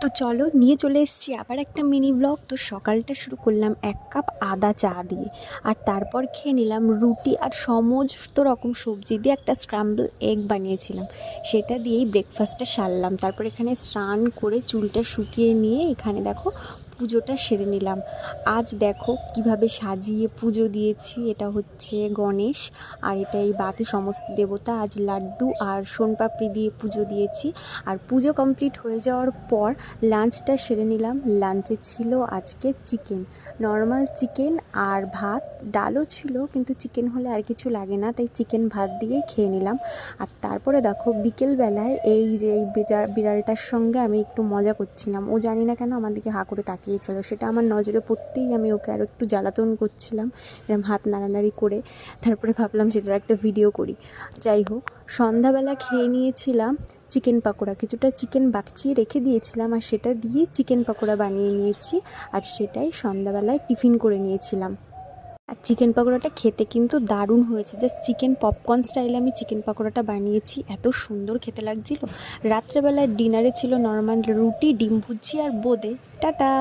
তো চলো নিয়ে চলে এসেছি আবার একটা মিনি ব্লগ। তো সকালটা শুরু করলাম 1 কাপ আদা চা দিয়ে, আর তারপর খেয়ে নিলাম রুটি আর সমস্ত রকম সবজি দিয়ে একটা স্ক্রাম্বল এগ বানিয়েছিলাম, সেটা দিয়েই ব্রেকফাস্টটা সারলাম। তারপর এখানে স্নান করে চুলটা শুকিয়ে নিয়ে এখানে দেখো পুজোটা সেরে নিলাম। আজ দেখো কিভাবে সাজিয়ে পুজো দিয়েছি। এটা হচ্ছে গণেশ, আর এটাই বাকি সমস্ত দেবতা। আজ লাড্ডু আর সোনপাপড়ি দিয়ে পুজো দিয়েছি। আর পুজো কমপ্লিট হয়ে যাওয়ার পর লাঞ্চটা সেরে নিলাম। লাঞ্চে ছিল আজকে চিকেন, নর্মাল চিকেন আর ভাত, ডালও ছিল, কিন্তু চিকেন হলে আর কিছু লাগে না, তাই চিকেন ভাত দিয়েই খেয়ে নিলাম। আর তারপরে দেখো বিকেলবেলায় এই যে এই বিড়ালটার সঙ্গে আমি একটু মজা করছিলাম। ও জানি না কেন আমার দিকে হাঁ করে তাকিয়েছিল, সেটা আমার নজরে পড়তেই আমি ওকে আরও একটু জ্বালাতন করছিলাম, এরকম হাত নাড়ানাড়ি করে। তারপরে ভাবলাম সেটার একটা ভিডিও করি। যাই হোক, সন্ধ্যাবেলা খেয়ে নিয়েছিলাম চিকেন পাকোড়া। কিছুটা চিকেন বাঁচিয়ে রেখে দিয়েছিলাম, আর সেটা দিয়ে চিকেন পাকোড়া বানিয়ে নিয়েছি, আর সেটাই সন্ধ্যাবেলায় টিফিন করে নিয়েছিলাম। আর চিকেন পাকোড়াটা খেতে কিন্তু দারুণ হয়েছে। জাস্ট চিকেন পপকর্ন স্টাইলে আমি চিকেন পাকোড়াটা বানিয়েছি, এত সুন্দর খেতে লাগছিল। রাত্রেবেলায় ডিনারে ছিল নর্মাল রুটি, ডিম ভুজি আর বোঁদে। টাটা।